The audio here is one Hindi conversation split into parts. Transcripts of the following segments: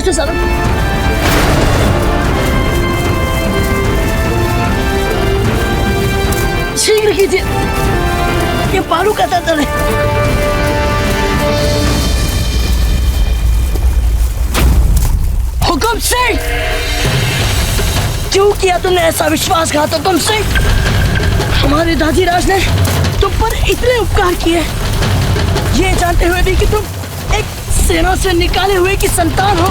कीजिए सारंग, शीघ्र कीजिए, ये पारू का दर्द है। हुकुम सिंह, क्यों किया तुमने ऐसा विश्वासघात हुकुम सिंह? हमारे दादी राज ने तुम पर इतने उपकार किए, ये जानते हुए भी कि तुम एक सेना से निकाले हुए की संतान हो।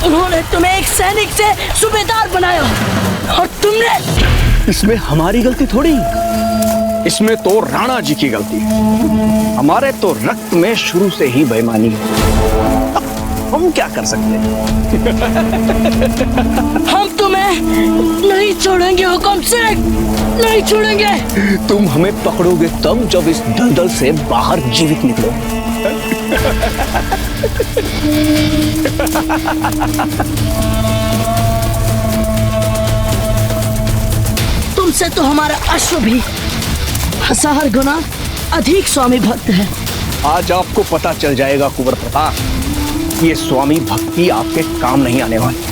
उन्होंने तुम्हें एक सैनिक से सूबेदार बनाया और तुमने। इसमें हमारी गलती थोड़ी, इसमें तो राणा जी की गलती है। हमारे तो रक्त में शुरू से ही बेईमानी है, अब हम क्या कर सकते हैं? हम तुम्हें नहीं छोड़ेंगे हुकुम सिंह, नहीं छोड़ेंगे। तुम हमें पकड़ोगे तब जब इस दलदल से बाहर जीवित निकलो। तुमसे तो हमारा अश्व भी 1000 गुना अधिक स्वामी भक्त है। आज आपको पता चल जाएगा कुंवर प्रताप, ये स्वामी भक्ति आपके काम नहीं आने वाली।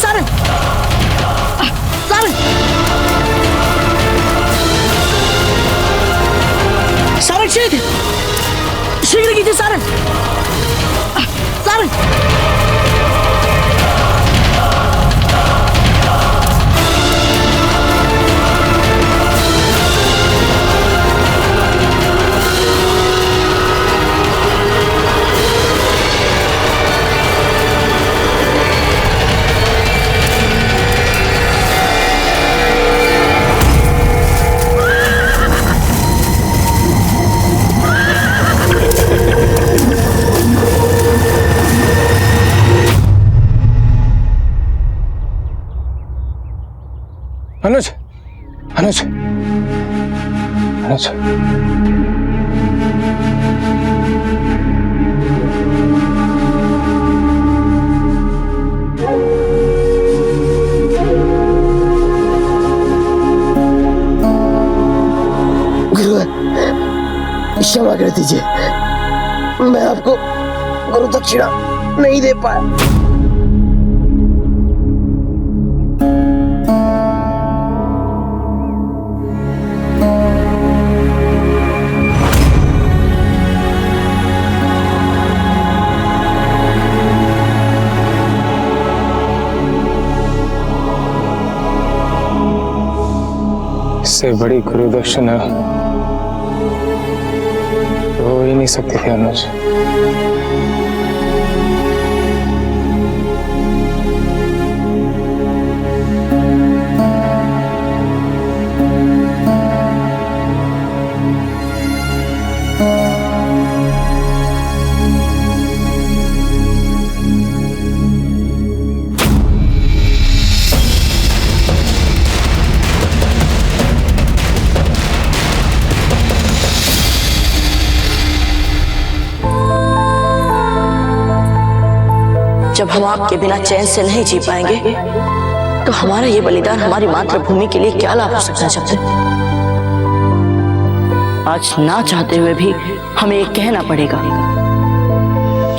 सारंग, सारंग, सारंग शीघ्र, शीघ्र कीजिए सारंग, सारंग। अनुज, अनुज, अनुज, गुरु क्षमा कर दीजिए, मैं आपको गुरु दक्षिणा नहीं दे पाया। इससे बड़ी गुरु दक्षिणा हो ही नहीं सकती थी अनुज। जब हम आपके बिना चैन से नहीं जी पाएंगे तो हमारा ये बलिदान हमारी मातृभूमि के लिए क्या लाभ हो सकता है शब्द? आज ना चाहते हुए भी हमें ये कहना पड़ेगा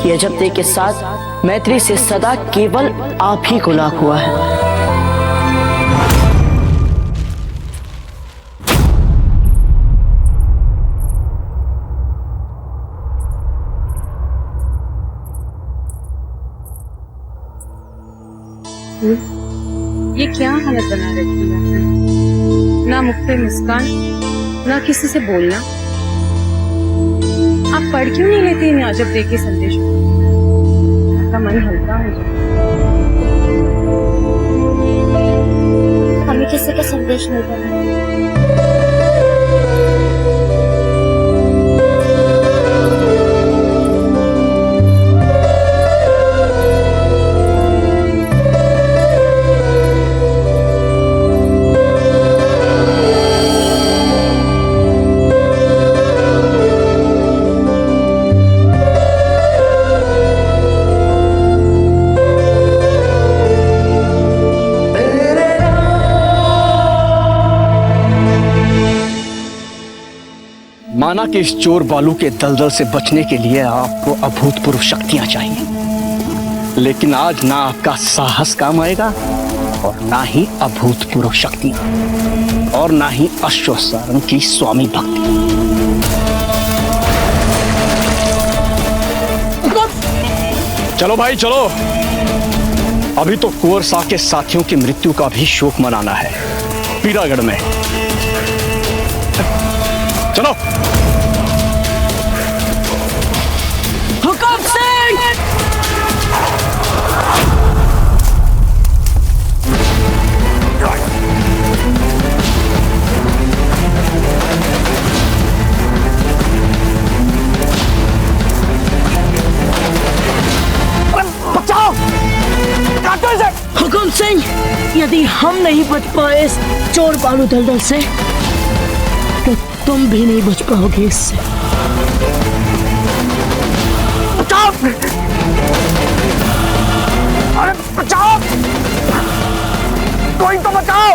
कि अजबदे के साथ मैत्री से सदा केवल आप ही को लाभ हुआ है। ये क्या हालत बना रखी है? ना मुख पे मुस्कान, ना किसी से बोलना। आप पढ़ क्यों नहीं लेते इन अजब दे के संदेश? आपका मन हल्का हो जाए। हमें किसी का संदेश नहीं देना। माना कि इस चोर बालू के दलदल से बचने के लिए आपको अभूतपूर्व शक्तियां चाहिए, लेकिन आज ना आपका साहस काम आएगा और ना ही अभूतपूर्व शक्तियां और ना ही अश्वसारण की स्वामी भक्ति। चलो भाई चलो, अभी तो कुंवर शाह के साथियों की मृत्यु का भी शोक मनाना है पीरागढ़ में। चलो। हुकुम सिंह! हुकुम सिंह, यदि हम नहीं बच पाए इस चोर बालू दलदल से तो तुम भी नहीं बच पाओगे इससे। बचाओ! अरे बचाओ! कोई तो बचाओ!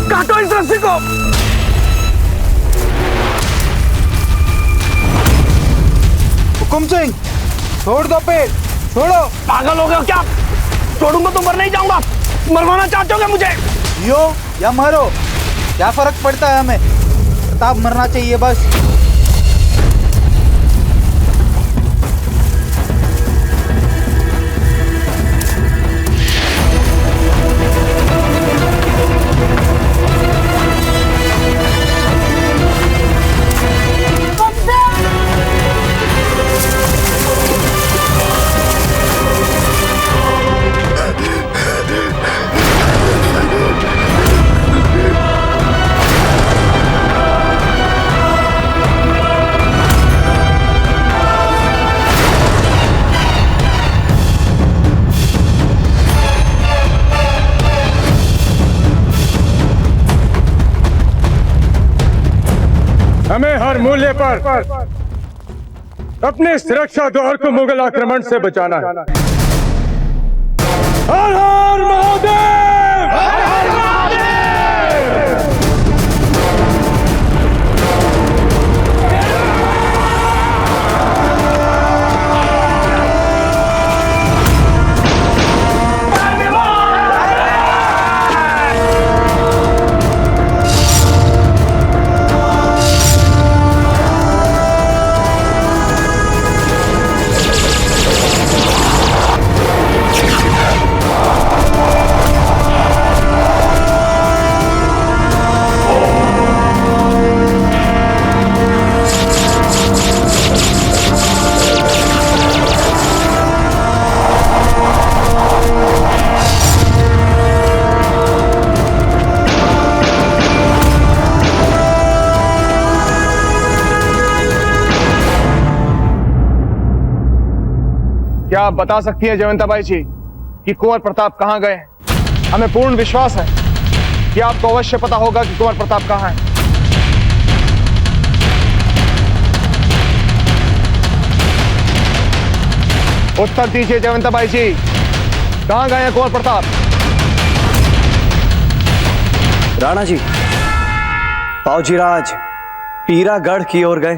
काटो इस रस्सी को! हुकुम सिंह, छोड़ दो पेड़, छोड़ो। पागल हो गए हो क्या? छोड़ूंगा तो मर नहीं जाऊंगा। मरवाना चाहते हो क्या मुझे? जियो या मरो, क्या फर्क पड़ता है हमें? प्रताप मरना चाहिए बस। हमें हर मूल्य पर अपने सुरक्षा द्वार को मुगल आक्रमण से बचाना है। हर हर महादेव! हर हर महादेव! क्या आप बता सकती हैं जयवंताबाई जी कि कुंवर प्रताप कहां गए? हमें पूर्ण विश्वास है कि आपको अवश्य पता होगा कि कुंवर प्रताप कहां है। उत्तर दीजिए जयवंताबाई जी, कहां गए हैं कुंवर प्रताप? राणा जी, बाबूजीराज पीरागढ़ की ओर गए।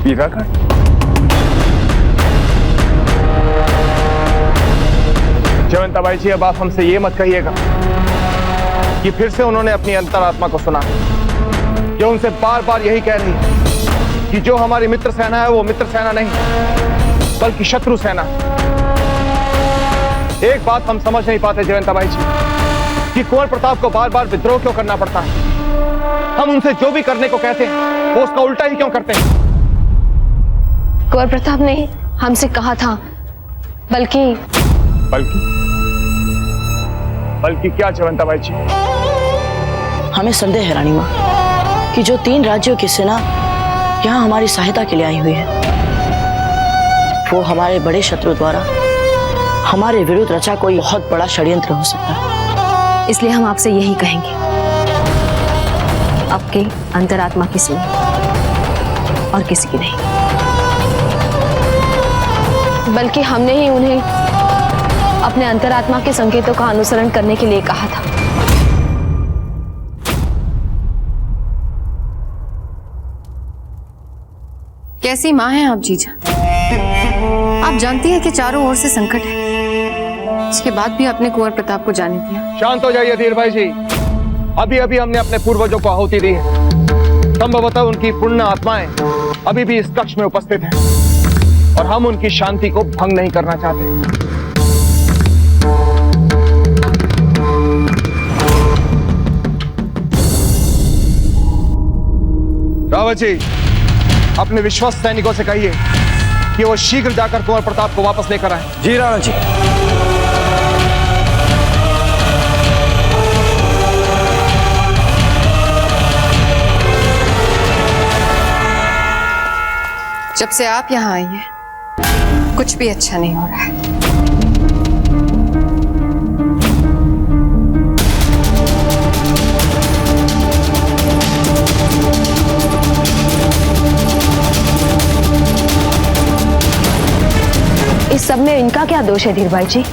पीरागढ़? जयवंताबाई जी, अब आप हमसे ये मत कहिएगा कि फिर से उन्होंने अपनी अंतरात्मा को सुना, जो उनसे बार बार यही कह रही है कि जो हमारी मित्र सेना है वो मित्र सेना नहीं बल्कि शत्रु सेना। एक बात हम समझ नहीं पाते जयवंताबाई जी कि कुंवर प्रताप को बार बार विद्रोह क्यों करना पड़ता है। हम उनसे जो भी करने को कहते हैं वो उसका उल्टा ही क्यों करते हैं? कुंवर प्रताप ने हमसे कहा था, बल्कि बल्कि क्या जयवंताबाई जी? हमें संदेह है रानी माँ कि जो 3 राज्यों की सेना यहाँ हमारी सहायता के लिए आई हुई है वो हमारे बड़े शत्रु द्वारा हमारे विरुद्ध रचा कोई बहुत बड़ा षड्यंत्र हो सकता है। इसलिए हम आपसे यही कहेंगे, आपके अंतरात्मा की सुनिए और किसी की नहीं। बल्कि हमने ही उन्हें अपने अंतरात्मा के संकेतों का अनुसरण करने के लिए कहा था। कैसी माँ हैं आप जीजा? आप जानती हैं कि चारों ओर से संकट है, इसके बाद भी आपने कुंवर प्रताप को जाने दिया। शांत हो जाइए धीर भाई जी। अभी अभी हमने अपने पूर्वजों को आहुति दी है। संभवतः उनकी पुण्य आत्माएं अभी भी इस कक्ष में उपस्थित हैं और हम उनकी शांति को भंग नहीं करना चाहते। रावत जी, अपने विश्वस्त सैनिकों से कहिए कि वो शीघ्र जाकर कुंवर प्रताप को वापस लेकर आए। जी राणा जी। जब से आप यहाँ आई हैं, कुछ भी अच्छा नहीं हो रहा है। इस सब में इनका क्या दोष है धीर भाई जी?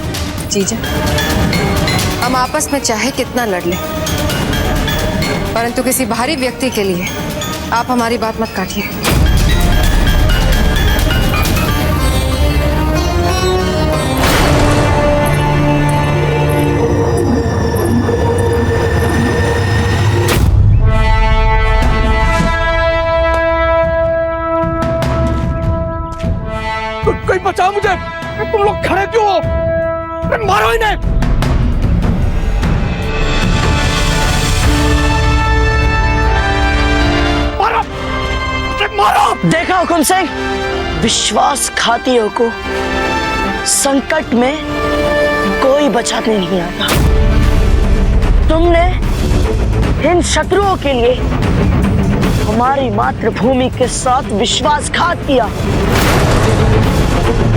जीजा, हम आपस में चाहे कितना लड़ लें, परंतु किसी बाहरी व्यक्ति के लिए आप हमारी बात मत काटिए। कोई बचाओ मुझे! तुम लोग खड़े क्यों हो? मारो इन्हें! मारो! मारो! देखा हुकुम सिंह, विश्वासघातियों को संकट में कोई बचाने नहीं आता। तुमने इन शत्रुओं के लिए हमारी मातृभूमि के साथ विश्वासघात किया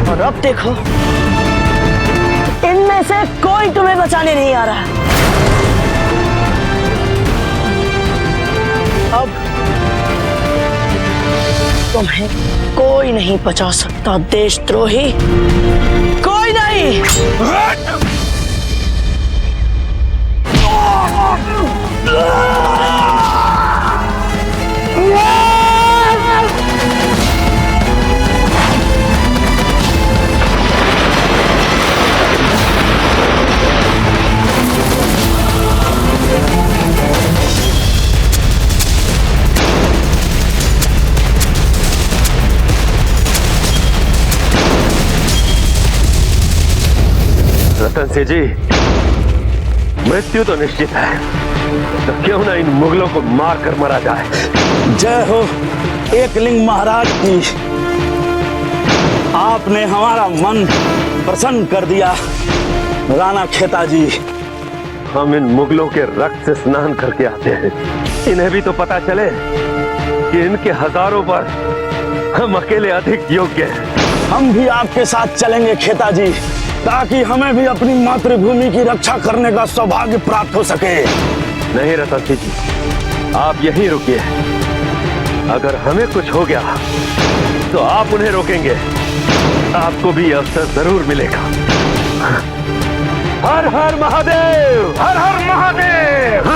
और अब देखो, इनमें से कोई तुम्हें बचाने नहीं आ रहा। अब तुम्हें कोई नहीं बचा सकता देशद्रोही, कोई नहीं। रतन सिंह जी, मृत्यु तो निश्चित है, तो क्यों ना इन मुगलों को मार कर मरा जाए। जय हो एकलिंग महाराज की। आपने हमारा मन प्रसन्न कर दिया राणा खेता जी। हम इन मुगलों के रक्त से स्नान करके आते हैं, इन्हें भी तो पता चले कि इनके हजारों पर हम अकेले अधिक योग्य हैं। हम भी आपके साथ चलेंगे खेता जी, ताकि हमें भी अपनी मातृभूमि की रक्षा करने का सौभाग्य प्राप्त हो सके। नहीं रतन सिंह जी, आप यहीं रुकिए। अगर हमें कुछ हो गया तो आप उन्हें रोकेंगे, आपको भी अवसर जरूर मिलेगा। हर हर महादेव, हर हर महादेव।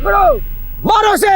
पकड़ो, मारो से।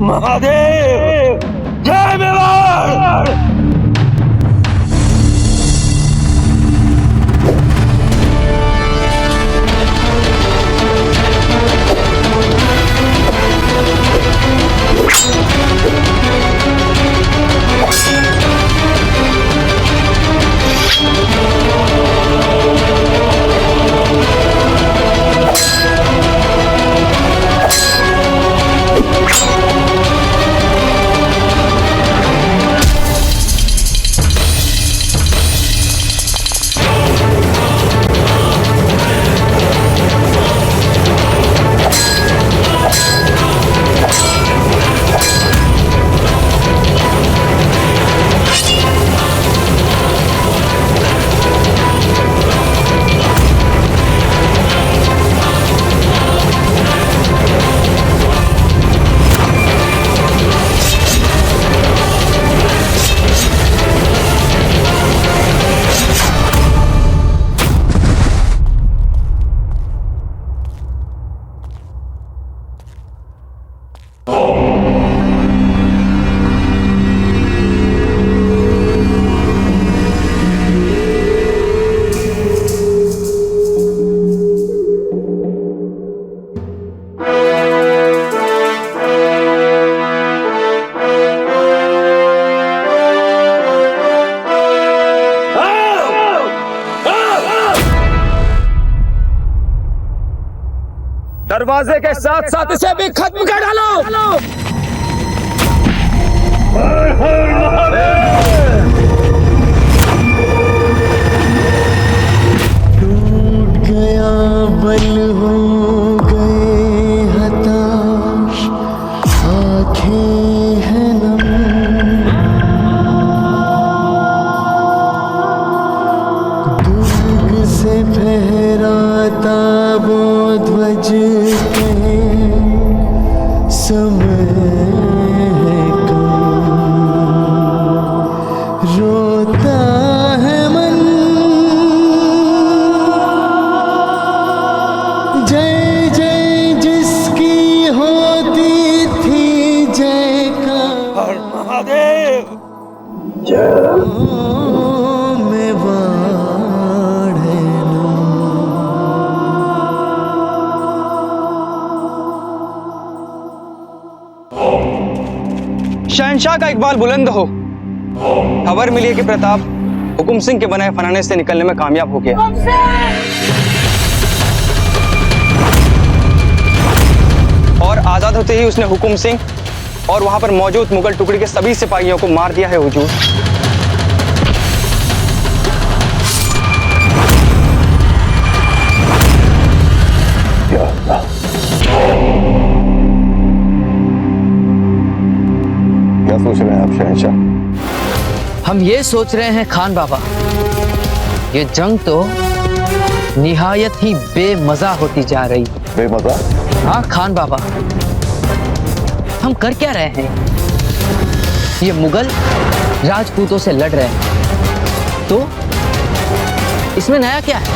महादेव जय मेवाड़। दरवाजे के साथ साथ इसे भी खत्म कर डालो। टूट गया बल हो गए हताश, आंखें हैं नम, दुर्ग से फहराता वो ध्वज कहीं, समय है कम, रोता है मन, जय जय जिसकी होती थी जय का हर महादेव, में बाढ़ है ना। शहंशाह का इकबाल बुलंद हो। खबर मिली है कि प्रताप हुकुम सिंह के बनाए फनाने से निकलने में कामयाब हो गया। और आजाद होते ही उसने हुकुम सिंह और वहां पर मौजूद मुगल टुकड़ी के सभी सिपाहियों को मार दिया है हुजूर। क्या सोच रहे हैं आप शहंशाह? हम ये सोच रहे हैं खान बाबा, ये जंग तो निहायत ही बेमजा होती जा रही। बेमजा? हाँ खान बाबा, हम कर क्या रहे हैं? ये मुगल राजपूतों से लड़ रहे हैं, तो इसमें नया क्या है?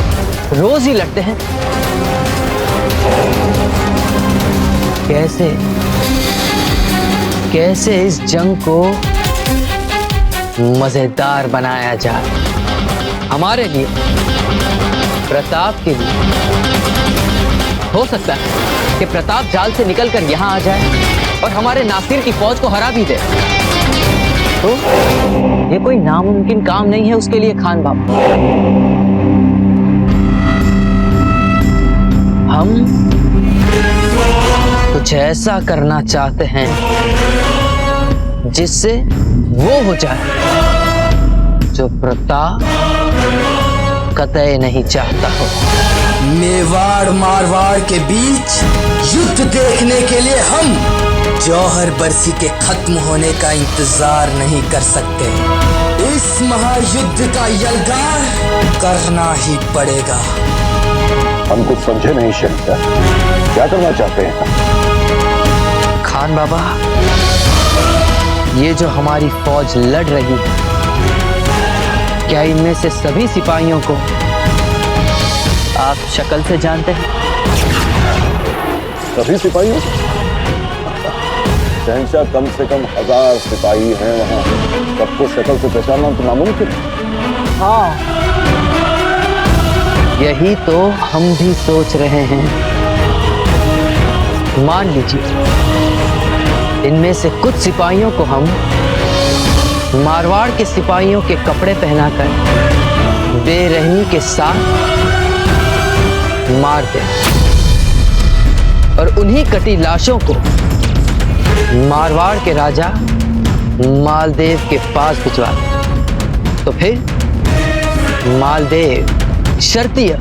रोज ही लड़ते हैं। कैसे इस जंग को मजेदार बनाया जाए, हमारे लिए, प्रताप के लिए। हो सकता है कि प्रताप जाल से निकलकर यहाँ आ जाए और हमारे नासिर की फौज को हरा भी दे। तो ये कोई नामुमकिन काम नहीं है उसके लिए खान बाबा। हम कुछ ऐसा करना चाहते हैं जिससे वो हो जाए जो प्रताप कतई नहीं चाहता हो। मेवाड़ मारवाड़ के बीच युद्ध देखने के लिए हम जौहर बरसी के खत्म होने का इंतजार नहीं कर सकते। इस महायुद्ध का यलगार करना ही पड़ेगा। हम कुछ समझे नहीं शहंशाह, क्या करना चाहते हैं? खान बाबा, ये जो हमारी फौज लड़ रही है, क्या इनमें से सभी सिपाहियों को आप शक्ल से जानते हैं? सभी सिपाहियों? शहंशाह, कम से कम 1000 सिपाही हैं वहां, सबको शक्ल से पहचानना तो नामुमकिन। हाँ, यही तो हम भी सोच रहे हैं। मान लीजिए इनमें से कुछ सिपाहियों को हम मारवाड़ के सिपाहियों के कपड़े पहनाकर बेरहमी के साथ मार दें और उन्हीं कटी लाशों को मारवाड़ के राजा मालदेव के पास भिजवा दें। तो फिर मालदेव शर्तिया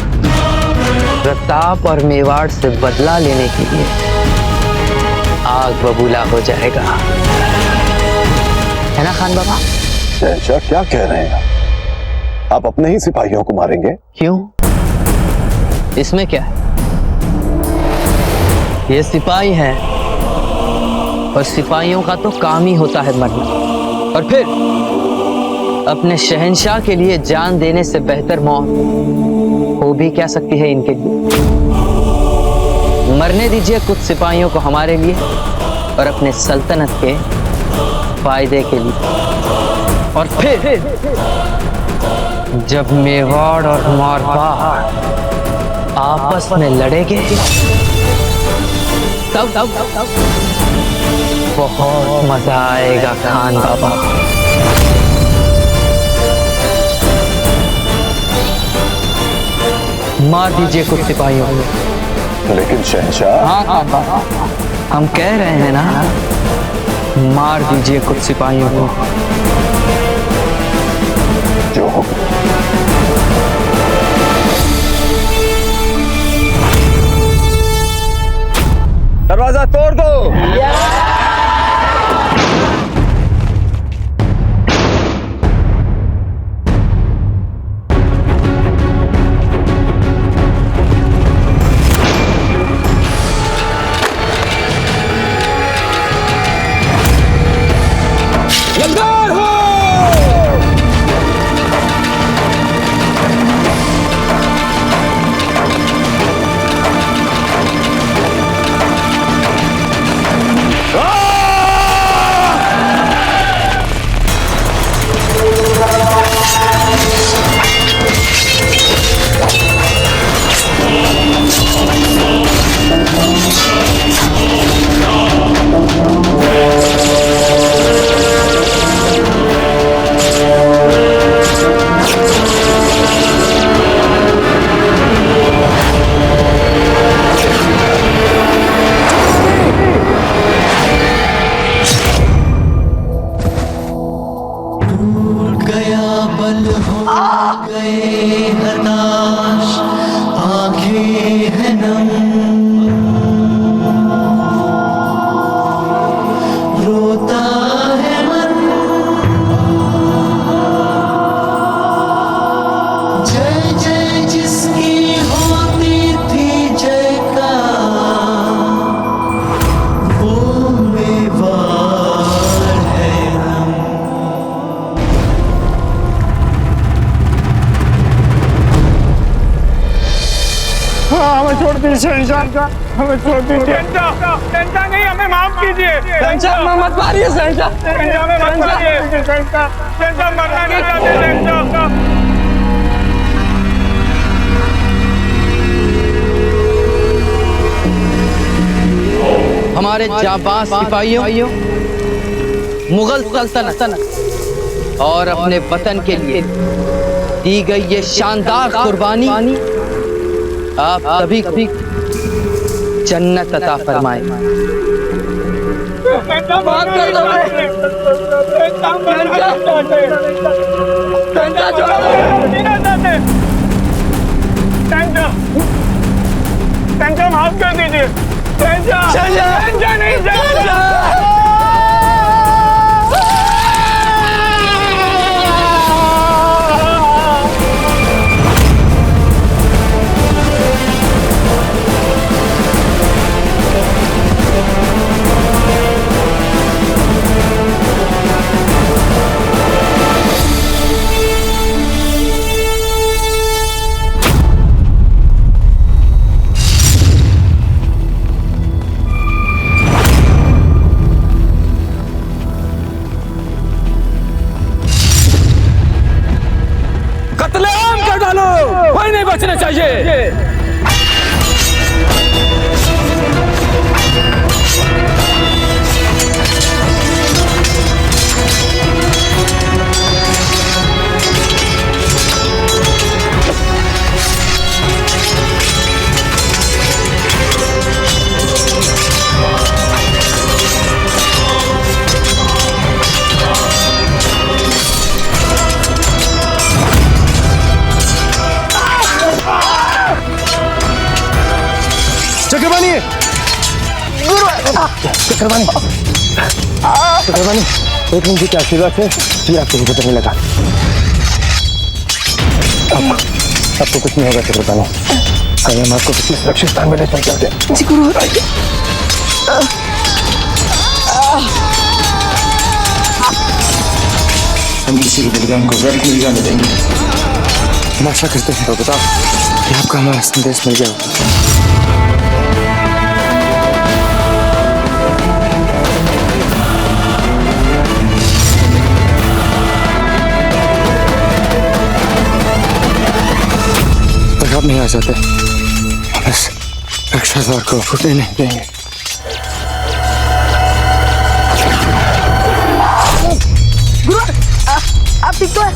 प्रताप और मेवाड़ से बदला लेने के लिए आग बबूला हो जाएगा, है ना खान बाबा? शहंशाह, क्या कह रहे हैं आप? अपने ही सिपाहियों को मारेंगे? क्यों? इसमें क्या है? ये सिपाही हैं और सिपाहियों का तो काम ही होता है मरना, और फिर अपने शहंशाह के लिए जान देने से बेहतर मौत हो भी क्या सकती है इनके लिए। मरने दीजिए कुछ सिपाहियों को हमारे लिए और अपने सल्तनत के फायदे के लिए, और फिर जब मेवाड़ और मारवाड़ आपस में लड़ेंगे तब बहुत मजा आएगा खान बाबा। मार दीजिए कुछ सिपाहियों को लेकिन शहंशाह, हाँ, हम कह रहे हैं ना, मार दीजिए कुछ सिपाहियों को। जो दरवाजा तोड़ दो। हमें छोड़ दीजिए। शहंशाह नहीं, हमें माफ कीजिए। शहंशाह मत मारिए, शहंशाह हमें मत मारिए। शहंशाह मरना नहीं चाहते। शहंशाह हमारे जाबाज सिपाहियों, मुगल सल्तनत और अपने वतन के लिए दी गई ये शानदार कुर्बानी आप सभी को जन्नत अता फरमाए। माफ कर दीजिए। नहीं कोई नहीं बचना चाहिए। चक्रवाणी, चक्रवाणी, चक्रवाणी, एक जी के आशीर्वाद से ये आपको भी पता नहीं लगा। आपको कुछ नहीं होगा चक्रवाणी। कल हम आपको किसी सुरक्षित स्थान में ले चलते हैं। जी गुरु। हम किसी भी बलिदान को व्यर्थ नहीं जाने देंगे। हम आशा करते हैं तो बताओ कि आपका हमारा संदेश मिल गया। आप नहीं आ जाते, बस रक्षाद्वार को फूटने नहीं देंगे। गुरु, आप ठीक तो है?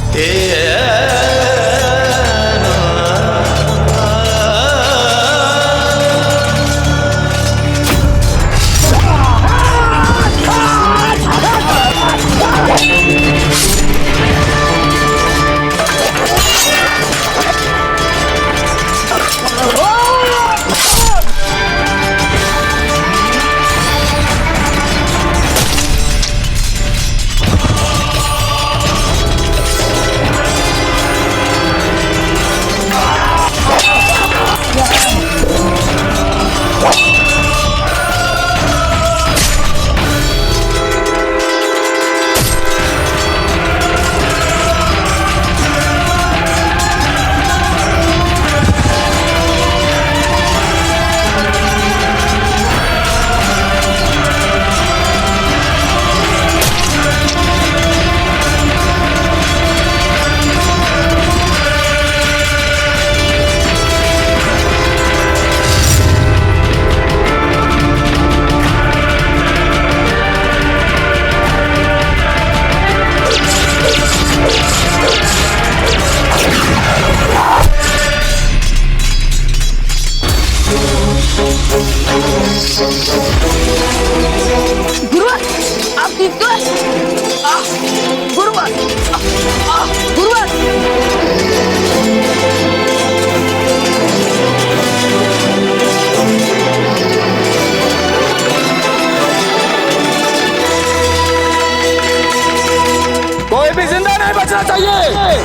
बचना चाहिए।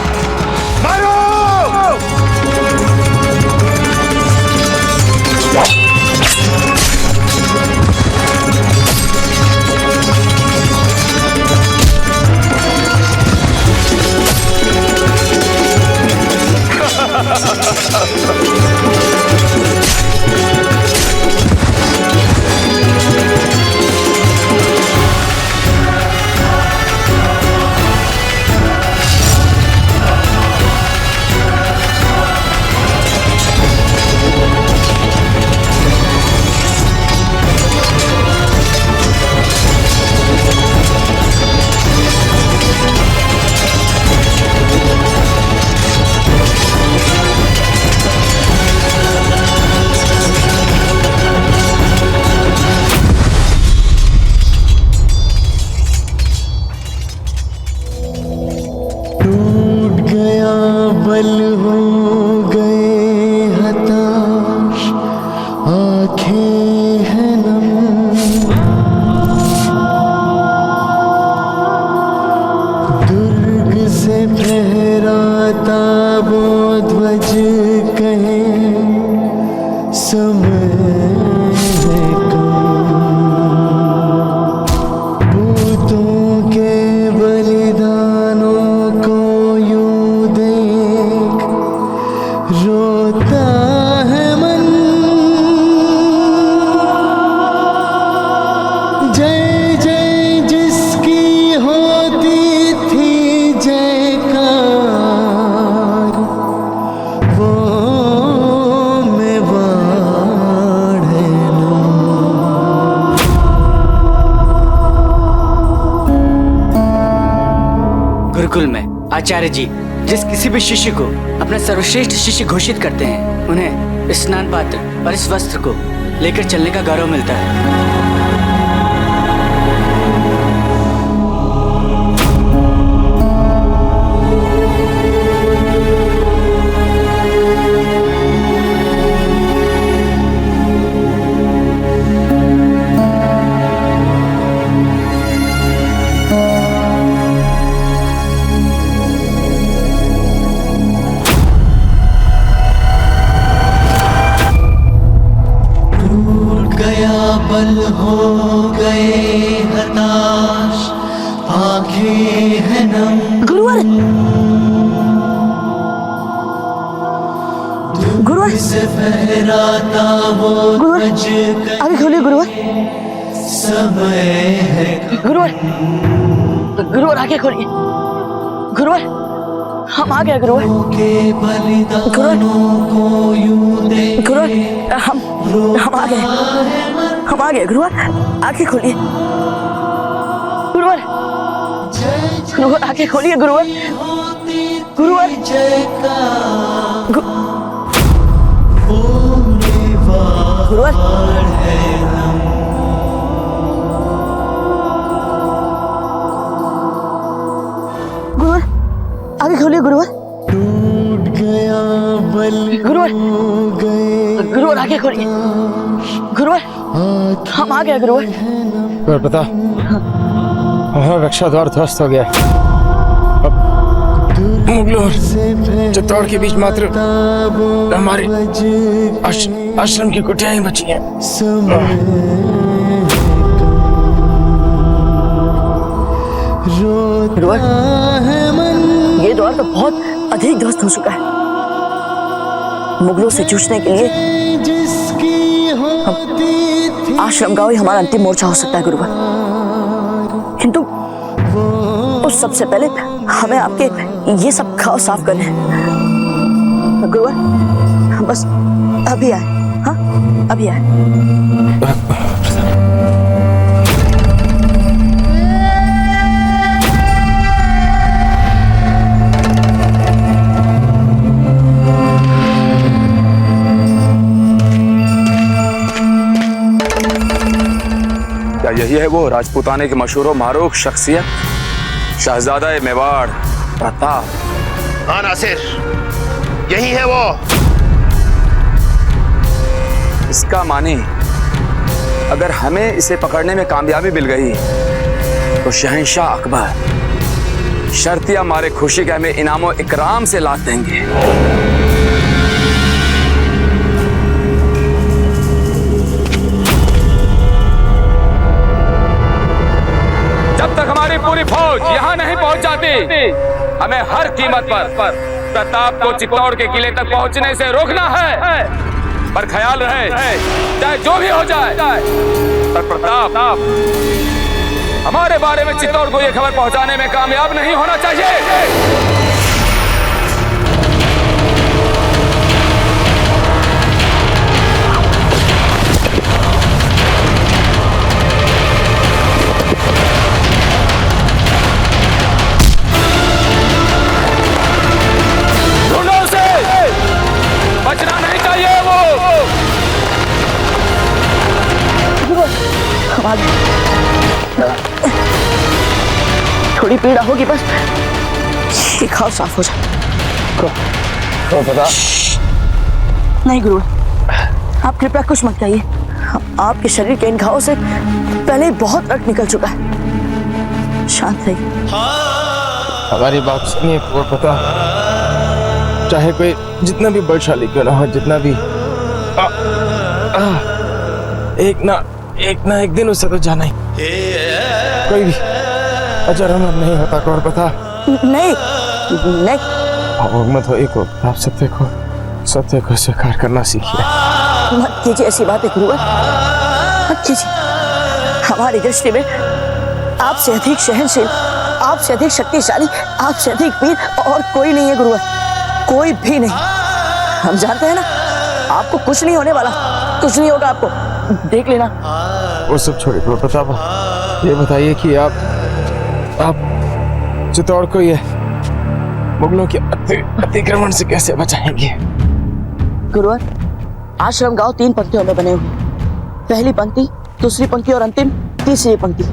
मारो! गुरुकुल में आचार्य जी जिस किसी भी शिष्य को अपना सर्वश्रेष्ठ शिष्य घोषित करते हैं, उन्हें स्नान पात्र और इस वस्त्र को लेकर चलने का गौरव मिलता है। आगे खोलिए गुरुवर। गुरुवर, गुरुवर आगे खोलिए। गुरुवर, हम आ गए गुरुवर। गुरुवर, गुरुवर, हम आ गए। हम आ गए गुरुवर, आगे खोलिए। गुरुवर, गुरुवर आगे खोलिए। गुरुवर, गुरुवर, गुरुवर, गुरुवर आगे खोलिए। गुरुवर, गुरुवर, गुरुवर आगे खोलिए। गुरुवर, हम आ गए गुरुवर। पता हमारा रक्षा द्वार ध्वस्त हो गया। मुगलों और चित्तौड़ के बीच मात्र हमारे आश्रम की कुटियां ही बची हैं। गुरुवर, ये द्वार तो बहुत अधिक ध्वस्त हो चुका है। मुगलों से जूझने के लिए आश्रम का ही हमारा अंतिम मोर्चा हो सकता है गुरुवर, किंतु उस सबसे पहले हमें आपके ये सब घाव साफ करने हैं। गुरुवर, हम बस अभी आए। हाँ, अभी आए। क्या यही है वो राजपूताने की मशहूर व मारूफ शख्सियत, शहजादा मेवाड़ प्रताप? हाँ नासिर, यही है वो। इसका माने अगर हमें इसे पकड़ने में कामयाबी मिल गई तो शहंशाह अकबर शर्तिया मारे खुशी के हमें इनामों इकराम से लाद देंगे। जब तक हमारी पूरी फौज यहाँ नहीं पहुँच जाती, हमें हर कीमत पर प्रताप को चित्तौड़ के किले तक पहुँचने से रोकना है। पर ख्याल रहे, चाहे जो भी हो जाए, पर प्रताप हमारे बारे में चित्तौड़ को यह खबर पहुंचाने में कामयाब नहीं होना चाहिए। ढूंढो उसे, बचना नहीं चाहिए वो। थोड़ी पीड़ा होगी बस, ये घाव साफ हो जाए। पता नहीं गुरु, आप कृपया कुछ मत कहिए। आपके शरीर के इन घावों से पहले बहुत रक्त निकल चुका है। शांत रहिए। हमारी बात सुनिए पता, चाहे कोई जितना भी बलशाली क्यों ना हो, जितना भी एक ना एक दिन उसे तो जाना ही। कोई भी अजर अमर नहीं होता कौर पता। नहीं मत हो, एक आप सत्य को स्वीकार करना सीखिए। मत कीजिए ऐसी बातें गुरुवर, मत कीजिए। हमारी दृष्टि में आपसे अधिक सहनशील, आपसे अधिक शक्तिशाली, आपसे अधिक वीर और कोई नहीं है गुरुवर, कोई भी नहीं। हम जानते हैं ना, आपको कुछ नहीं होने वाला, कुछ नहीं होगा आपको, देख लेना। वो सब छोड़िए प्रताप, ये बताइए कि आप चित्तौड़ को ये मुगलों के अतिक्रमण से कैसे बचाएंगे? गुरुवर, आश्रम गांव 3 पंक्तियों में बने हुए, पहली पंक्ति, दूसरी पंक्ति और अंतिम तीसरी पंक्ति,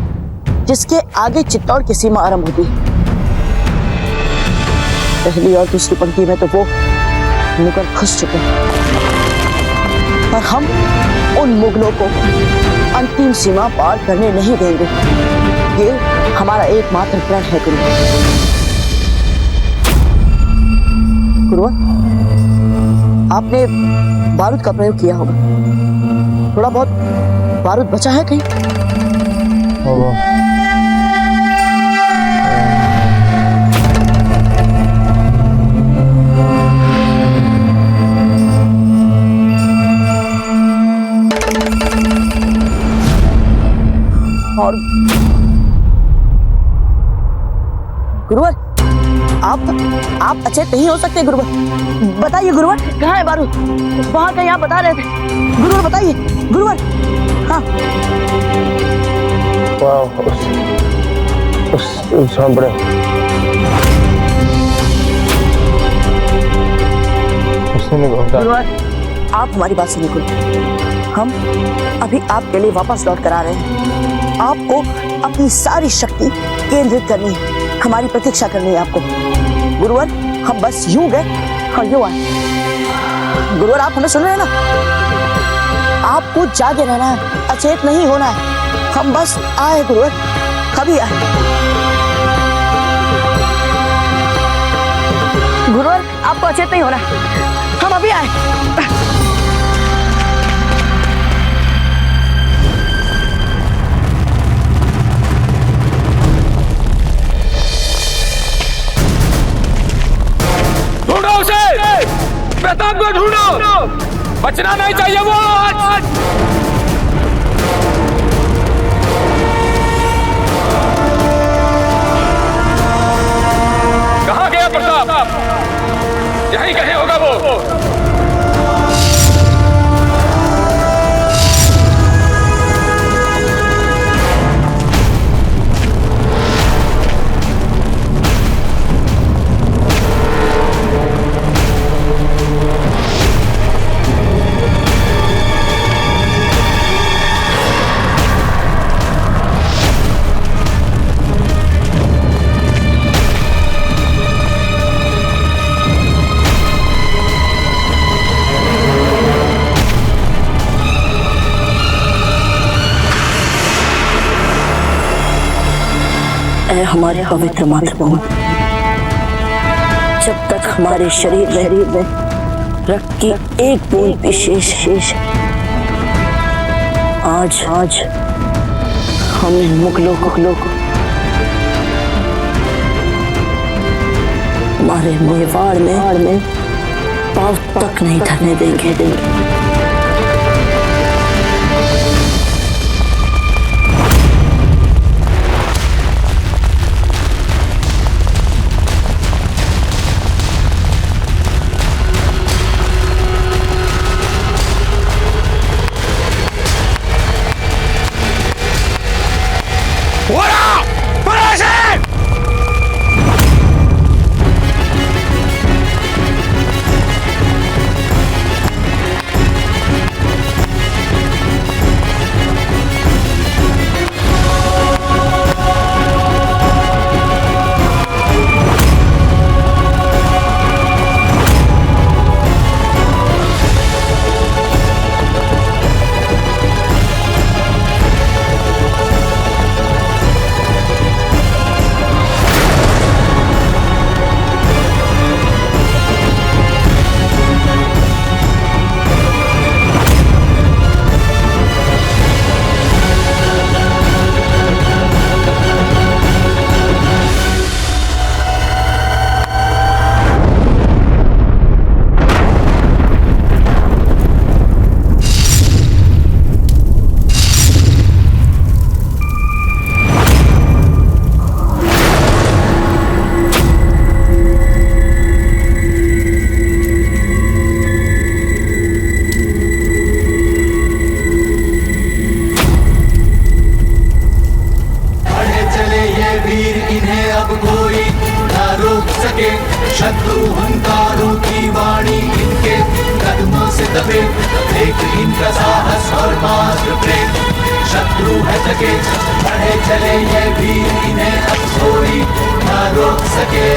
जिसके आगे चित्तौड़ की सीमा आरंभ होती है। पहली और दूसरी पंक्ति में तो वो मुगल घुस चुके हैं और हम उन मुगलों को अंतिम सीमा पार करने नहीं देंगे। ये हमारा एकमात्र प्रण है गुरुवर। आपने बारूद का प्रयोग किया होगा, थोड़ा बहुत बारूद बचा है कहीं? और गुरुवर, आप अचेत नहीं हो सकते गुरुवर। बताइए गुरुवर, कहाँ है बारूद? वहां कहीं आप बता रहे थे गुरुवर, बताइए गुरुवर। हाँ, उस बड़े गुरुवर, आप हमारी बात सुनिए गुरुवर। हम अभी आपके लिए वापस लौट कर आ रहे हैं। आपको अपनी सारी शक्ति केंद्रित करनी है, हमारी प्रतीक्षा करनी है आपको गुरुवर। हम बस यूं गए और यूं आए। गुरुवर, आप हमें सुन रहे हैं ना? आपको जागे रहना है, अचेत नहीं होना है। हम बस आए गुरुवर, अभी आए गुरुवर, आपको अचेत नहीं होना है, हम अभी आए। प्रताप को ढूंढो, बचना नहीं चाहिए वो आज। कहाँ गया प्रताप? यहीं कहीं होगा वो। हमारे पवित्र मातृभूमि, जब तक हमारे शरीर में रक्त की एक बूंद भी शेष है। आज हम मुगलों को हमारे मेवाड़ में पाँव तक नहीं धरने देंगे। शत्रु हंकारों की वाणी इनके कदमों से दबे, देख इनका साहस और मात्र प्रेम। शत्रु है थके, बढ़े चले ये वीर, इन्हें अब कोई ना रोक सके।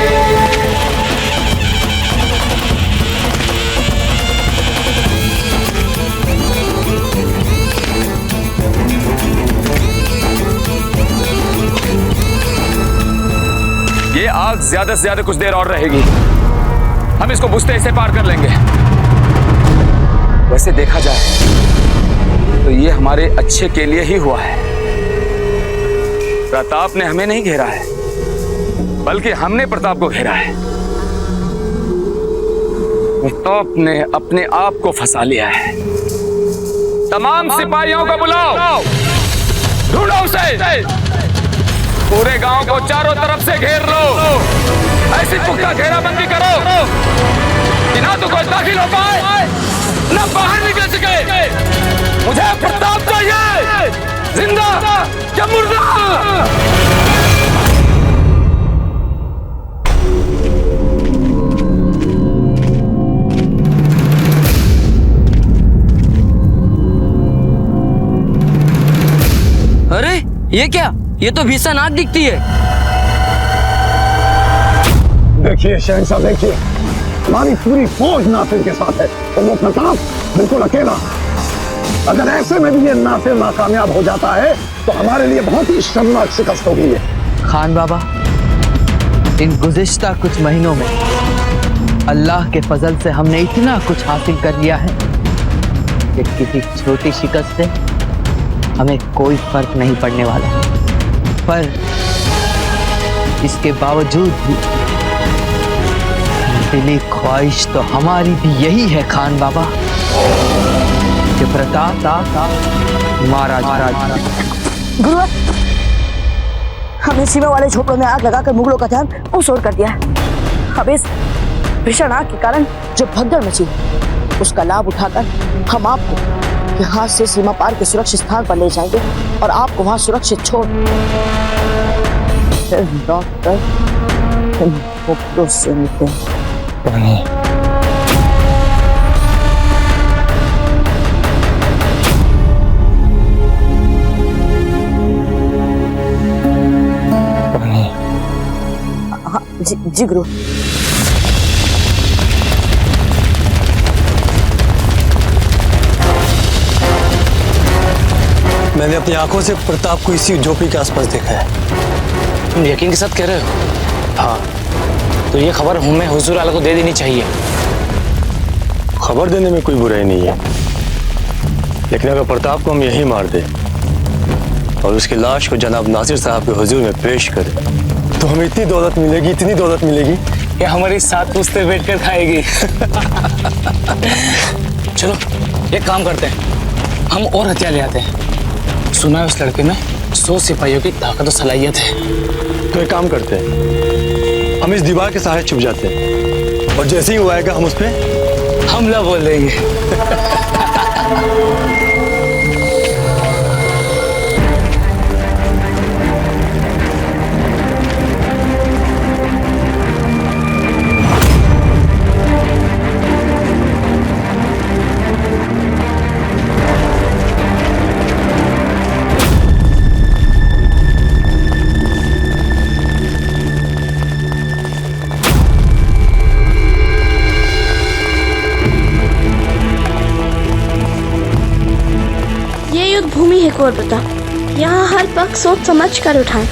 ये आग ज्यादा से ज्यादा कुछ देर और रहेगी, हम इसको बुझते से पार कर लेंगे। वैसे देखा जाए तो ये हमारे अच्छे के लिए ही हुआ है। प्रताप ने हमें नहीं घेरा है, बल्कि हमने प्रताप को घेरा है। प्रताप ने अपने आप को फंसा लिया है। तमाम सिपाहियों को बुलाओ, ढूंढो उसे, पूरे गांव को चारों तरफ से घेर लो। ऐसी पुख्ता घेराबंदी करो कि ना तो कोई दाखिल हो पाए, ना बाहर निकल सके। मुझे प्रताप चाहिए, जिंदा या मुर्दा। अरे ये क्या? ये तो भीषण आग दिखती है। देखिए शहंशाह, देखिए हमारी पूरी फौज नासिर के साथ है, तो वो प्रताप बिल्कुल अकेला। अगर ऐसे में भी ये नासिर नाकामयाब हो जाता है तो हमारे लिए बहुत ही शर्मनाक शिकस्त होगी ये। खान बाबा, इन गुज़िश्ता कुछ महीनों में अल्लाह के फजल से हमने इतना कुछ हासिल कर लिया है कि किसी छोटी शिकस्त से हमें कोई फर्क नहीं पड़ने वाला। पर इसके बावजूद भी दिली ख्वाहिश तो हमारी भी यही है खान बाबा कि प्रताप मारा जाए। गुरुवर, हमने सीमा वाले झोपड़ों में आग लगाकर मुगलों का ध्यान उस ओर कर दिया है। अब इस भीषण आग के कारण जो भगदड़ मची, उसका लाभ उठाकर हम आपको यहाँ से सीमा पार के सुरक्षित स्थान पर ले जाएंगे और आपको वहाँ सुरक्षित छोड़ डॉक्टर मुगलों से मिलते हैं। हाँ जी गुरु। मैंने अपनी आंखों से प्रताप को इसी झोपड़ी के आसपास देखा है। तुम यकीन के साथ कह रहे हो? हाँ, तो ये खबर हमें हुजूर आला को दे देनी चाहिए। खबर देने में कोई बुराई नहीं है, लेकिन अगर प्रताप को हम यहीं मार दें और उसकी लाश को जनाब नासिर साहब के हुजूर में पेश करें तो हमें इतनी दौलत मिलेगी, इतनी दौलत मिलेगी कि हमारी साथ पुश्ते बैठ कर खाएगी। चलो एक काम करते हैं, हम और हथियार ले आते हैं। सुना है उस लड़के में 100 सिपाहियों की ताकत और सलाहियत है। तो एक काम करते हैं, हम इस दीवार के सहारे छुप जाते हैं और जैसे ही वो आएगा हम उस पर हमला बोल देंगे। भूमि है कोलकाता, यहाँ हर पक्ष सोच समझ कर उठाएं।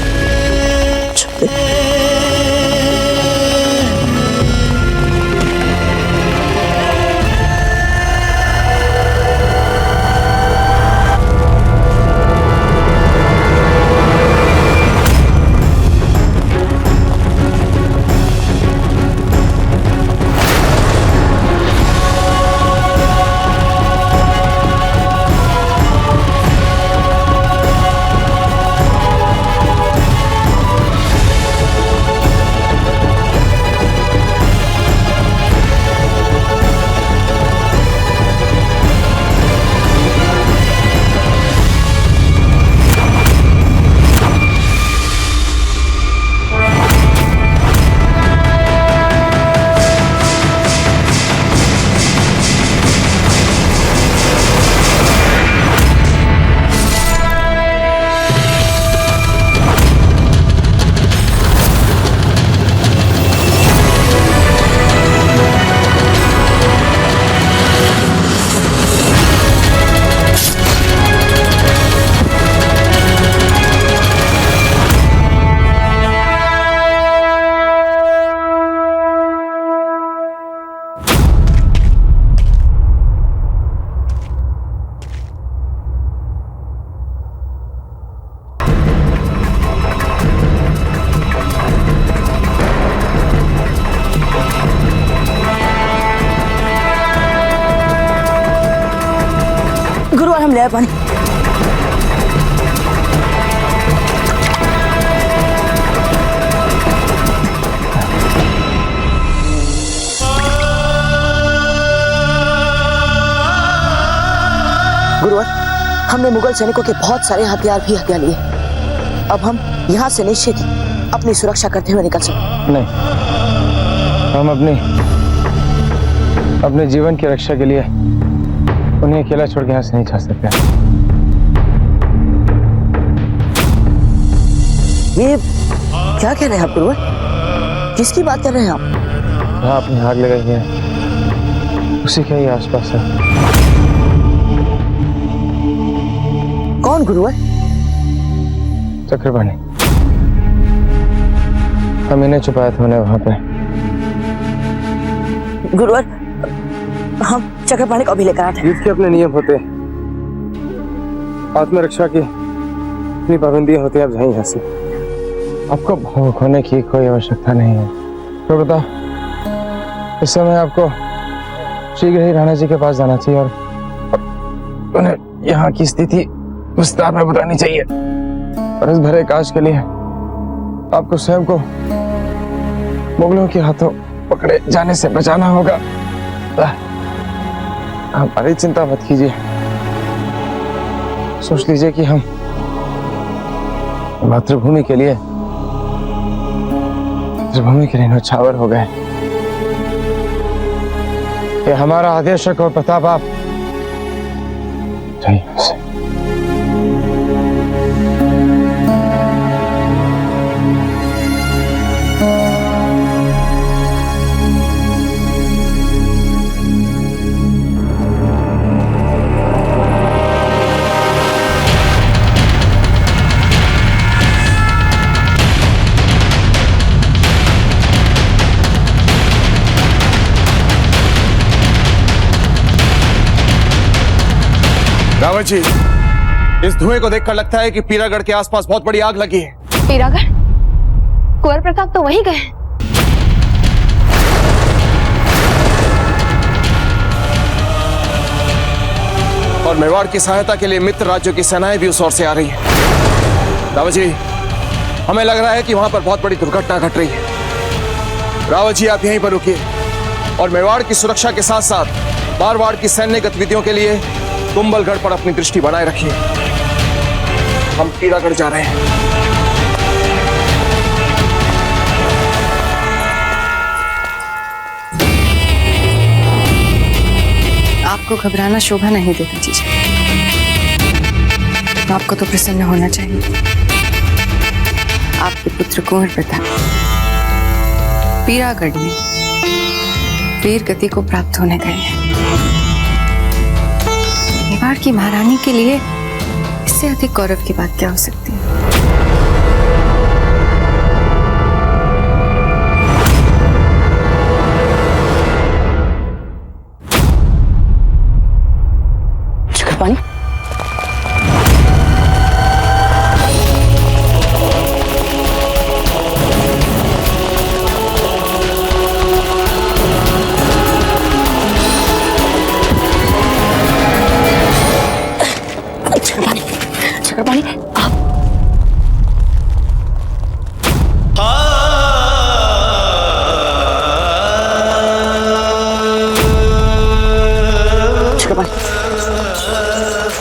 गुरुवार हम ले आए पानी। गुरुवार हमने मुगल सैनिकों के बहुत सारे हथियार भी हथिया लिए। अब हम यहाँ से निश्चित अपनी सुरक्षा करते हुए निकल सकते। नहीं, हम अपने जीवन की रक्षा के लिए उन्हें अकेला छोड़ के यहाँ से नहीं जा सकते। ये क्या कह रहे हैं आप गुरुवर? किसकी बात कर रहे हैं आप? हाँ, अपनी आग लगाई है, उसी के ही आसपास है। कौन गुरुवर? चक्रपाणी। हम इन्हें छुपाया था उन्हें वहां पे। गुरुवर हम चक्रपाणी को अभी लेकर आते हैं। युद्ध के अपने नियम होते, आत्मरक्षा की इतनी पाबंदियां होती है। आप जाइए यहाँ से, आपको भावुक होने की कोई आवश्यकता नहीं है। तो बता, इस समय आपको शीघ्र ही राणा जी के पास जाना चाहिए और उन्हें यहाँ की स्थिति विस्तार में बतानी चाहिए। और इस भरे काज के लिए आपको स्वयं को मुगलों के हाथों पकड़े जाने से बचाना होगा। हमारी चिंता मत कीजिए, सोच लीजिए कि हम मातृभूमि के लिए न्यौछावर हो गए। ये हमारा आदेश है और प्रताप आप जाइए। रावत जी, इस धुएं को देखकर लगता है कि पीरागढ़ के आसपास बहुत बड़ी आग लगी है। पीरागढ़? कुंवर प्रताप तो वहीं गए। और मेवाड़ की सहायता के लिए मित्र राज्यों की सेनाएं भी उस ओर से आ रही हैं। रावत जी, हमें लग रहा है कि वहां पर बहुत बड़ी दुर्घटना घट रही है। रावत जी, आप यहीं पर रुकिए और मेवाड़ की सुरक्षा के साथ साथ मारवाड़ की सैन्य गतिविधियों के लिए कुंभलगढ़ पर अपनी दृष्टि बनाए रखिए। हम पीरागढ़ जा रहे हैं। आपको घबराना शोभा नहीं देता जीजा। आपको तो प्रसन्न होना चाहिए। आपके पुत्र कुंवर प्रताप पीरागढ़ में वीर गति को प्राप्त होने गए हैं। मेवाड़ की महारानी के लिए इससे अधिक गौरव की बात क्या हो सकती है? पानी चक्कर पानी आप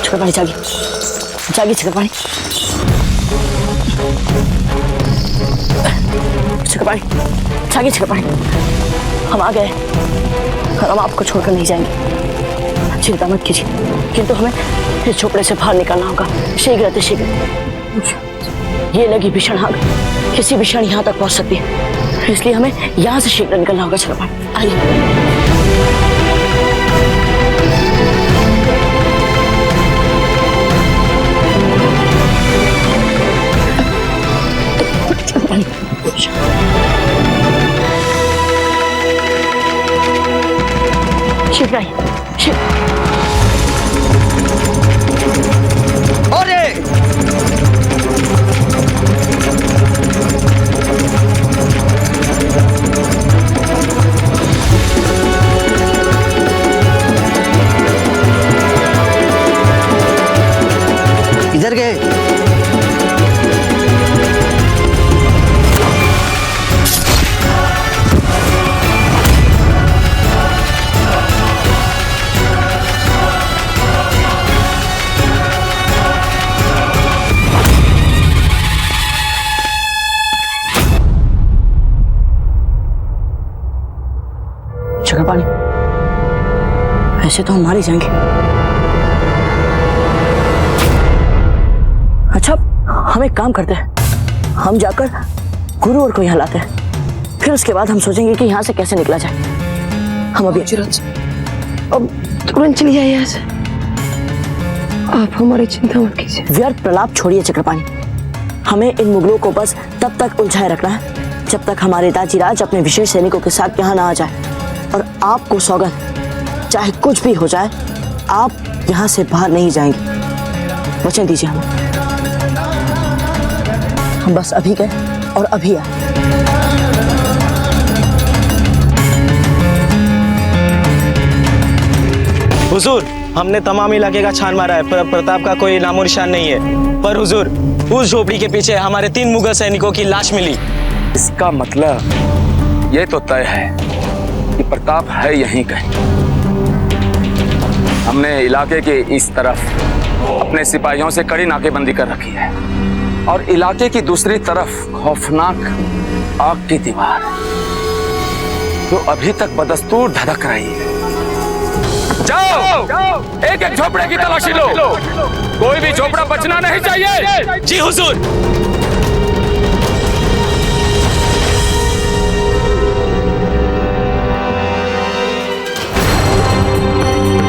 चक्कर पानी जागी जागी चक्कर पानी जागी चक्कर पानी हम आ गए और हम आपको छोड़कर नहीं जाएंगे। चिंता मत कीजिए, किंतु हमें इस झोपड़े से बाहर निकलना होगा शीघ्र शीघ्र। ये लगी भीषण आग किसी भी क्षण यहाँ तक पहुँच सकती है, इसलिए हमें यहाँ से शीघ्र निकलना होगा। चक्कर पानी आइए। शीघ्र आइए, इधर गए। चक्कर पानी ऐसे तो हम मार ही जाएंगे। अच्छा, हम एक काम करते हैं, हम जाकर गुरुवर को यहाँ लाते हैं, फिर उसके बाद हम सोचेंगे कि यहाँ से कैसे निकला जाए। हम अभी अब तुरंत चली जाइए यहाँ से। आप हमारी चिंता मत कीजिए। व्यर्थ प्रलाप छोड़िए चक्रपाणी, हमें इन मुगलों को बस तब तक उलझाए रखना है जब तक हमारे दाजीराज अपने विशेष सैनिकों के साथ यहाँ ना आ जाए। और आपको सौगंध, चाहे कुछ भी हो जाए, आप यहाँ से बाहर नहीं जाएंगे। वचन दीजिए हमें। हम बस अभी गए और अभी आए। हुजूर, हमने तमाम इलाके का छान मारा है, पर प्रताप का कोई नामो निशान नहीं है। पर हुजूर, उस झोपड़ी के पीछे हमारे 3 मुगल सैनिकों की लाश मिली। इसका मतलब ये तो तय है कि प्रताप है यहीं कहीं। हमने इलाके के इस तरफ अपने सिपाहियों से कड़ी नाकेबंदी कर रखी है और इलाके की दूसरी तरफ खौफनाक आग की दीवार जो अभी तक बदस्तूर धधक रही है। जाओ, एक एक झोपड़े की तलाशी लो, कोई भी झोपड़ा बचना नहीं चाहिए। जी हुजूर।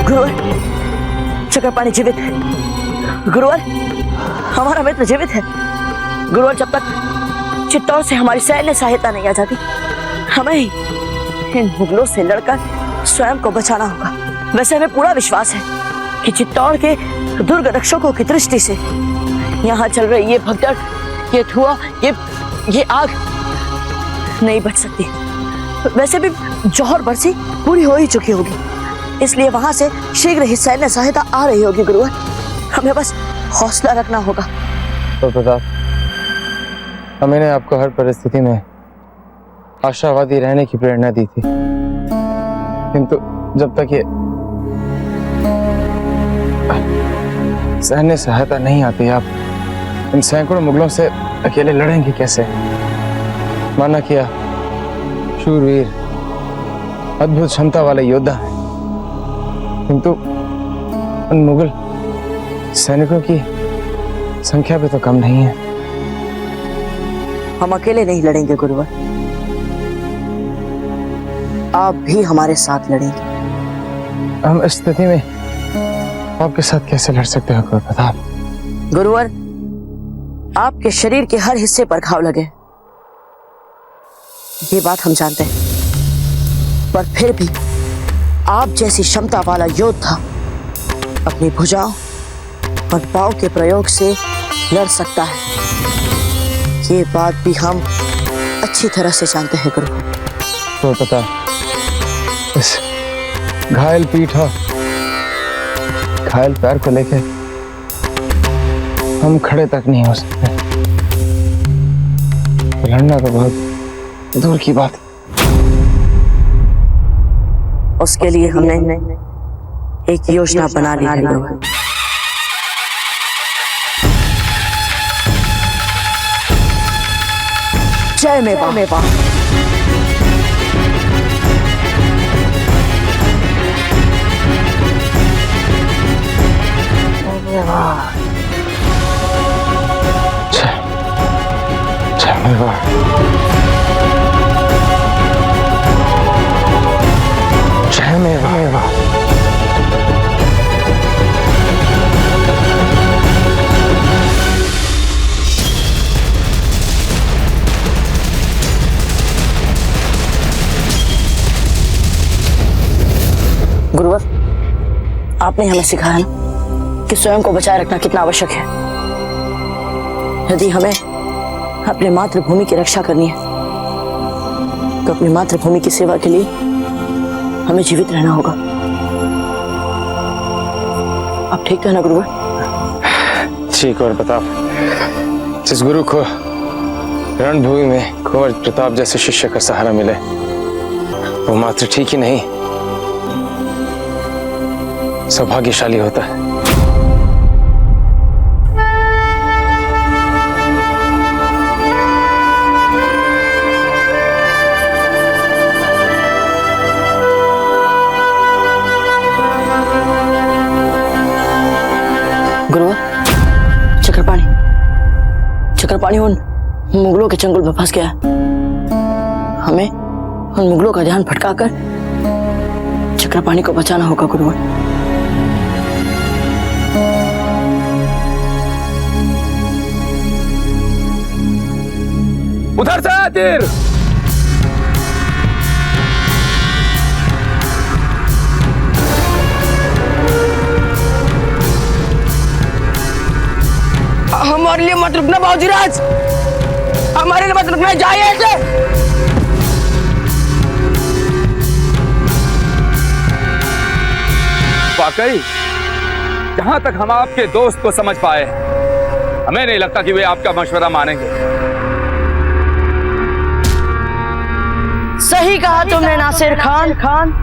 गुरुवर, चक्रपाणी जीवित है। गुरुवर, हमारा मित्र जीवित है। गुरुवर, जब तक चित्तौड़ से हमारी सैन्य सहायता नहीं आ जाती, हमें इन मुगलों से लड़कर स्वयं को बचाना होगा। वैसे हमें पूरा विश्वास है कि चित्तौड़ के दुर्ग रक्षकों की दृष्टि से यहाँ चल रही ये भगदड़, ये धुआं, ये आग नहीं बच सकती। वैसे भी जौहर बरसी पूरी हो ही चुकी होगी, इसलिए वहां से शीघ्र ही सैन्य सहायता आ रही होगी गुरुवर। हमें बस हौसला रखना होगा। तो प्रताप, मैंने आपको हर परिस्थिति में आशावादी रहने की प्रेरणा दी थी, किंतु जब तक ये सैन्य सहायता नहीं आती, आप इन सैकड़ों मुगलों से अकेले लड़ेंगे कैसे? माना किया शूरवीर, अद्भुत क्षमता वाले योद्धा है, किंतु उन मुगल सैनिकों की संख्या भी तो कम नहीं है। हम अकेले नहीं लड़ेंगे गुरुवर, आप भी हमारे साथ लड़ेंगे। हम इस स्थिति में आपके साथ कैसे लड़ सकते हो प्रताप? गुरुवर, आपके शरीर के हर हिस्से पर घाव लगे, ये बात हम जानते हैं, पर फिर भी आप जैसी क्षमता वाला योद्धा अपनी भुजाओं और पांव के प्रयोग से लड़ सकता है, ये बात भी हम अच्छी तरह से जानते हैं गुरुवर। तो पता, इस घायल पीठ और घायल पैर को लेके हम खड़े तक नहीं हो सकते, लड़ना तो बहुत दूर की बात। उसके लिए हमने एक योजना बना ली है गुरुवर। जय मेवा। जय मेवा। गुरुवर, आपने हमें सिखाया ना कि स्वयं को बचाए रखना कितना आवश्यक है। यदि हमें अपने मातृभूमि की रक्षा करनी है तो अपनी मातृभूमि की सेवा के लिए हमें जीवित रहना होगा। आप ठीक है ना गुरुवर? ठीक। और प्रताप, जिस गुरु को रणभूमि में कुंवर प्रताप जैसे शिष्य का सहारा मिले, वो मात्र ठीक ही नहीं, सौभाग्यशाली होता है। गुरुवर, चक्रपाणी उन मुगलों के चंगुल में फंस गया है। हमें उन मुगलों का ध्यान भटकाकर चक्रपाणी को बचाना होगा गुरुवर। उधर से तीर। हमारे लिए मत रुकना बाबूजीराज, हमारे लिए मत रुकना, जाइए ऐसे। वाकई जहां तक हम आपके दोस्त को समझ पाए, हमें नहीं लगता कि वे आपका मशवरा मानेंगे। सही कहा तुमने नासिर खान।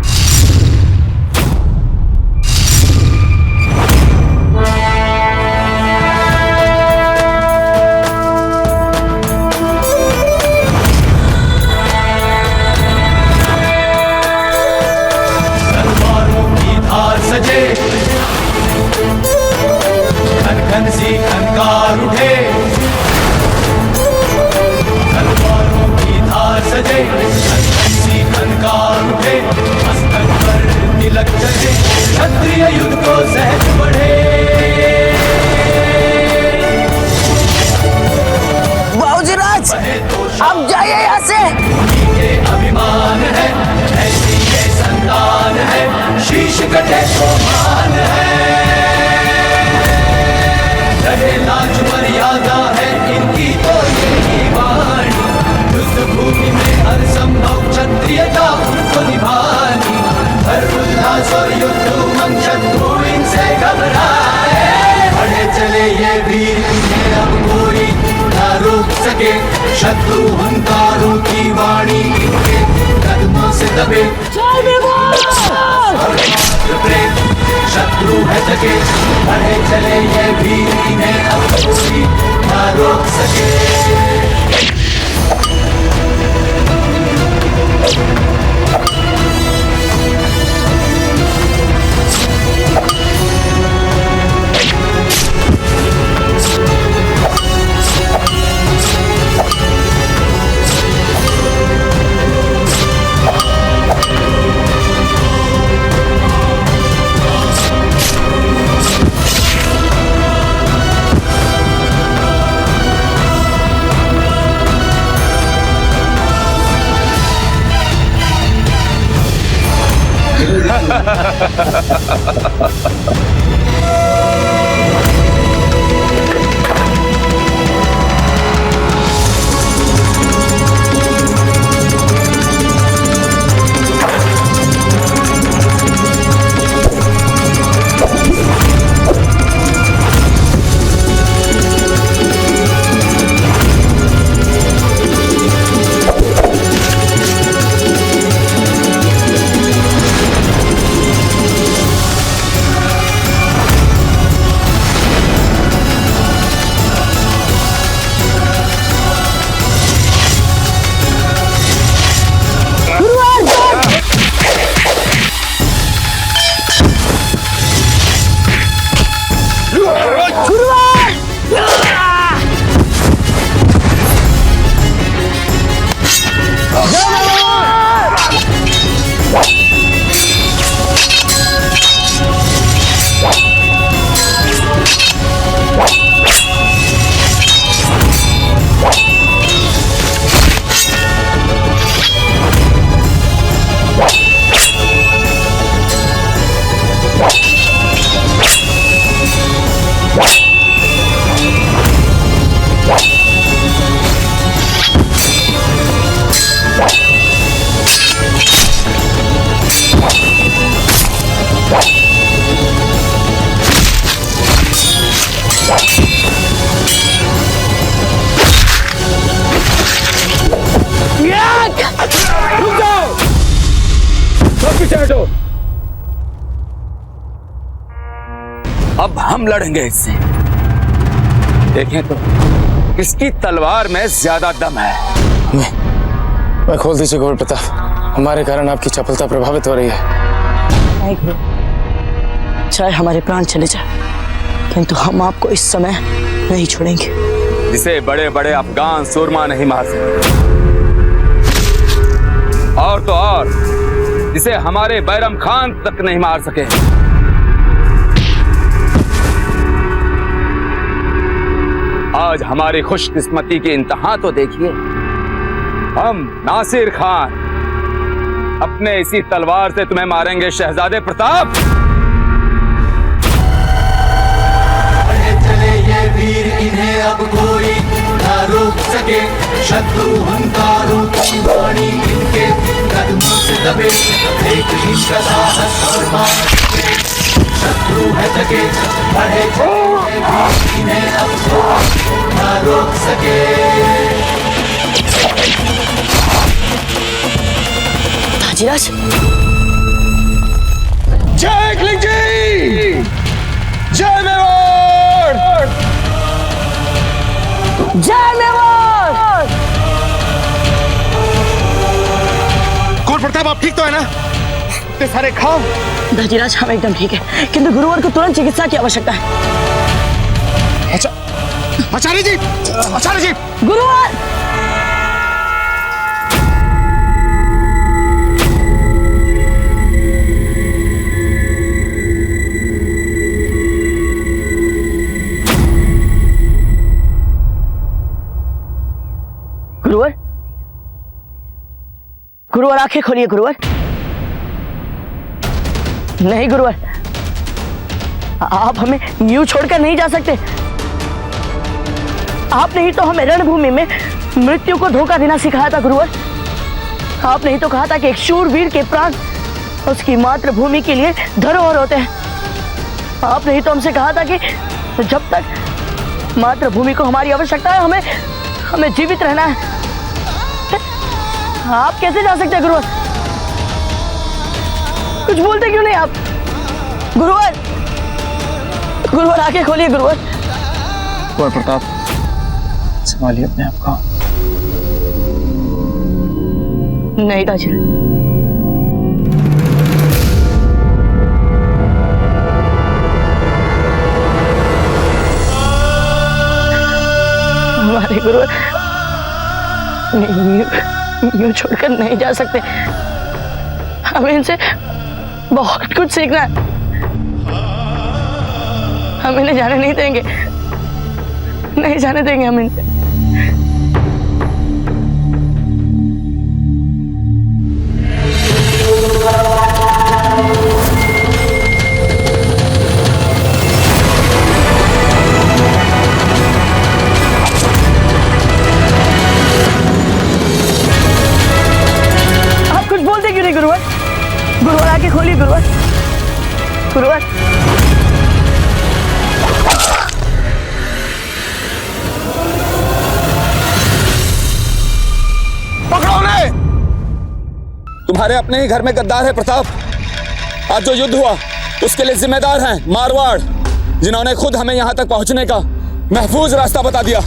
सजे घन सी खनकार उठे, तलवारों की धार सजे घन सी खनकार उठे, मस्तक पर तिलक चढ़े, क्षत्रिय युद्ध को सहज बढ़े। बाबूजीराज, अब जाइए यहाँ से। के अभिमान है, ऐसी ये संतान है, शीश कटे तो मान है। हर संभव क्षत्रियता को निभानी, हर उल्लास और युद्ध उमंग शत्रु इनसे घबराए। बढ़े चले ये वीर, इन्हें अब कोई ना रोक सके, शत्रु हुंकारों की वाणी इनके कदमों से दबे। शत्रु है जगे, बढ़े चले ये वीर, इन्हें अब कोई ना रोक सके। अब हम लड़ेंगे इससे, देखें तो किसकी तलवार में ज्यादा दम है। मैं खोल दीजिए गौर प्रताप, हमारे कारण आपकी चपलता प्रभावित हो रही है। चाहे हमारे प्राण चले जाए, किंतु हम आपको इस समय नहीं छोड़ेंगे। जिसे बड़े बड़े अफगान सूरमा नहीं मार सकते, और तो और जिसे हमारे बैरम खान तक नहीं मार सके। आज हमारी खुशकिस्मती की इंतहा तो देखिए, हम नासिर खान अपने इसी तलवार से तुम्हें मारेंगे शहजादे प्रताप। चले ये वीर, इन्हें अब कोई ना रोक सके, शत्रु हुंकारों की वाणी इनके कदमों से दबे। देख इनका साहस और मान, शत्रु है जगे, बढ़े चले ये वीर, इन्हें अब कोई ना रोक सके। ताजीराज, जय एकलिंग जी, जय मेवाड़, जय मेवाड़। गौर प्रताप आप ठीक तो है ना? ते सारे खाओ। ताजीराज हम एकदम ठीक है, किंतु गुरुवर को तुरंत चिकित्सा की आवश्यकता है। अच्छा आचार्य जी, आचार्य जी। गुरुवर, गुरुवर, गुरुवर आंखें खोलिए गुरुवर। नहीं गुरुवर, आप हमें यूं छोड़कर नहीं जा सकते। आपने ही तो हमें रणभूमि में मृत्यु को धोखा देना सिखाया था गुरुवर। आपने ही तो कहा था कि एक शूरवीर के प्राण उसकी मातृभूमि के लिए धरोहर होते हैं। आपने ही तो हमसे कहा था कि जब तक मातृभूमि को हमारी आवश्यकता है हमें जीवित रहना है। आप कैसे जा सकते हैं गुरुवर? कुछ बोलते क्यों नहीं आप? गुरुवर आंखें खोलिए गुरुवर। कुंवर प्रताप, संभालिए अपने आप को। नहीं ताज, हमारे गुरुवर यूं छोड़कर नहीं जा सकते। हमें इनसे बहुत कुछ सीखना है। हम इन्हें जाने नहीं देंगे, नहीं जाने देंगे हम इन्हें। आप कुछ बोलते क्यों नहीं गुरुवर? गुरुवर आके खोलिए गुरुवर। गुरुवर पकड़ो उन्हें। तुम्हारे अपने ही घर में गद्दार है प्रताप। आज जो युद्ध हुआ उसके लिए जिम्मेदार हैं मारवाड़, जिन्होंने खुद हमें यहां तक पहुंचने का महफूज रास्ता बता दिया।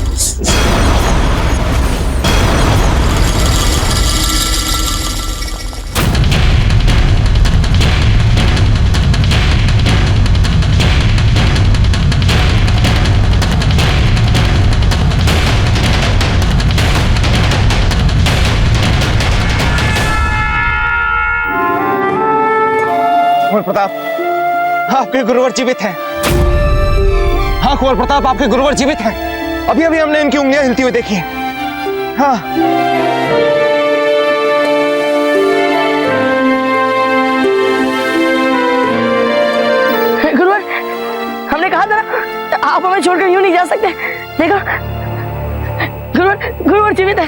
कुंवर प्रताप, आपके गुरुवर जीवित हैं। हाँ कुंवर प्रताप, आपके गुरुवर जीवित हैं। अभी अभी हमने इनकी उंगलियां हिलती हुई देखी हैं। हाँ गुरुवर, हमने कहा था ना आप हमें छोड़कर यूं नहीं जा सकते। देखो गुरुवर जीवित है।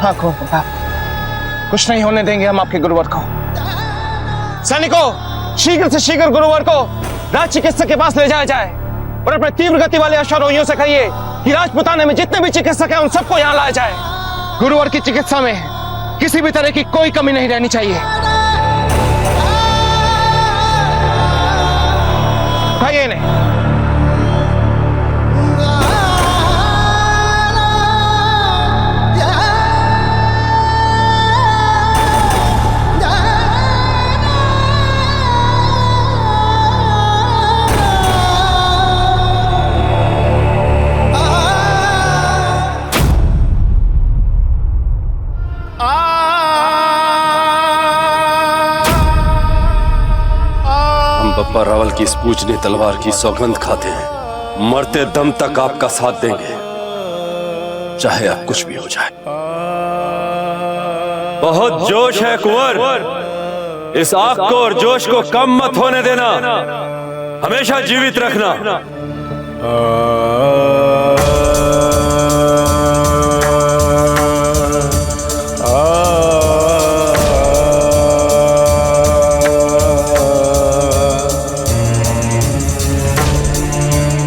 हाँ कुंवर प्रताप, कुछ नहीं होने देंगे हम आपके गुरुवर को। सैनिकों, शीघ्र से शीघ्र गुरुवर को राज चिकित्सक के पास ले जाया जाए और अपने तीव्र गति वाले अश्वारोहियों से कहिए कि राजपुताने में जितने भी चिकित्सक हैं उन सबको यहाँ लाया जाए। गुरुवर की चिकित्सा में किसी भी तरह की कोई कमी नहीं रहनी चाहिए। भाइये इन्हें। बप्पा रावल की इस पूजनी तलवार की सौगंध खाते हैं, मरते दम तक आपका साथ देंगे, चाहे अब कुछ भी हो जाए। बहुत जोश है कुंवर, इस आग को और जोश को कम मत होने देना, हमेशा जीवित रखना।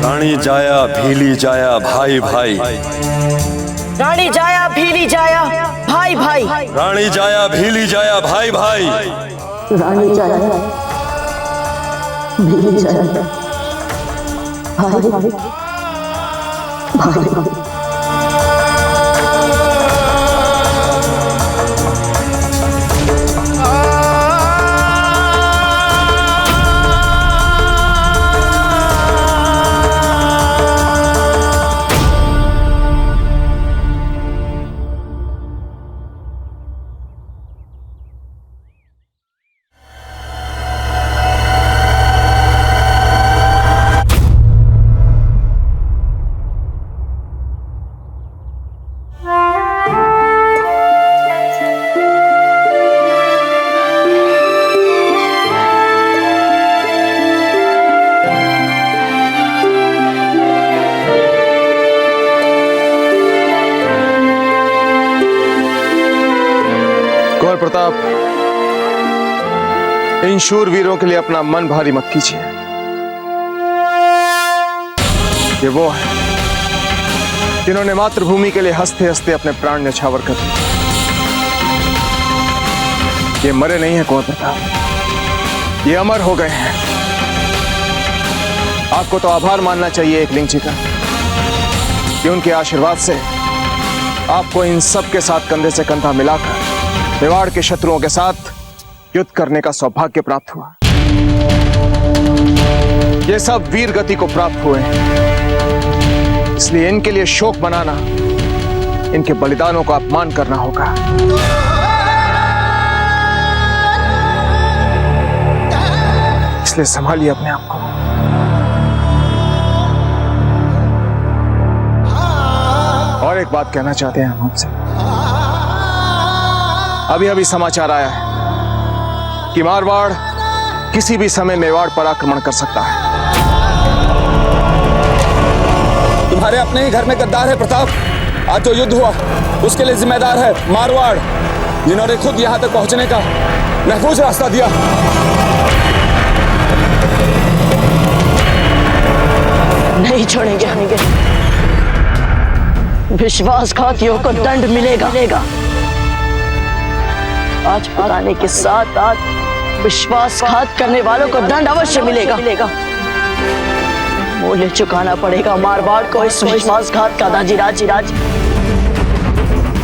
रानी जाया भीली जाया भाई भाई, रानी जाया भीली जाया भाई भाई, रानी जाया भीली जाया भाई भाई, रानी जाया भीली जाया भाई भाई, भाई भाई। कुंवर प्रताप, इन शूरवीरों के लिए अपना मन भारी मत कीजिए। ये वो है जिन्होंने मातृभूमि के लिए हंसते हंसते अपने प्राण न्यौछावर कर दिए। ये मरे नहीं है कुंवर प्रताप, ये अमर हो गए हैं। आपको तो आभार मानना चाहिए एकलिंग जी का कि उनके आशीर्वाद से आपको इन सब के साथ कंधे से कंधा मिलाकर मेवाड़ के शत्रुओं के साथ युद्ध करने का सौभाग्य प्राप्त हुआ। ये सब वीर गति को प्राप्त हुए हैं, इसलिए इनके लिए शोक मनाना, इनके बलिदानों का अपमान करना होगा। इसलिए संभालिए अपने आप को। और एक बात कहना चाहते हैं हम आपसे। अभी अभी समाचार आया है कि मारवाड़ किसी भी समय मेवाड़ पर आक्रमण कर सकता है। तुम्हारे अपने ही घर में गद्दार है प्रताप। आज जो युद्ध हुआ उसके लिए जिम्मेदार है मारवाड़, जिन्होंने खुद यहां तक पहुंचने का महफूज रास्ता दिया। नहीं छोड़ेंगे हम। विश्वासघातियों को दंड मिलेगा। आज पुराने के साथ विश्वासघात करने वालों को दंड अवश्य मिलेगा। मूल्य चुकाना पड़ेगा मारवाड़ को इस विश्वासघात का। दाजीराज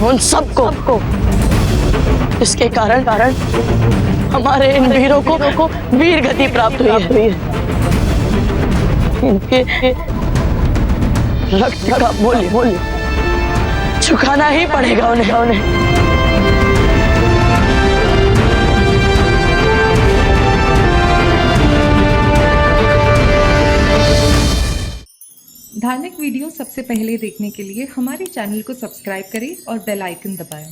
उन सबको इसके कारण हमारे इन वीरों को वीर गति प्राप्त हुई है। इनके रक्त का मूल्य चुकाना ही पड़ेगा उन्हें। धार्मिक वीडियो सबसे पहले देखने के लिए हमारे चैनल को सब्सक्राइब करें और बेल आइकन दबाएं।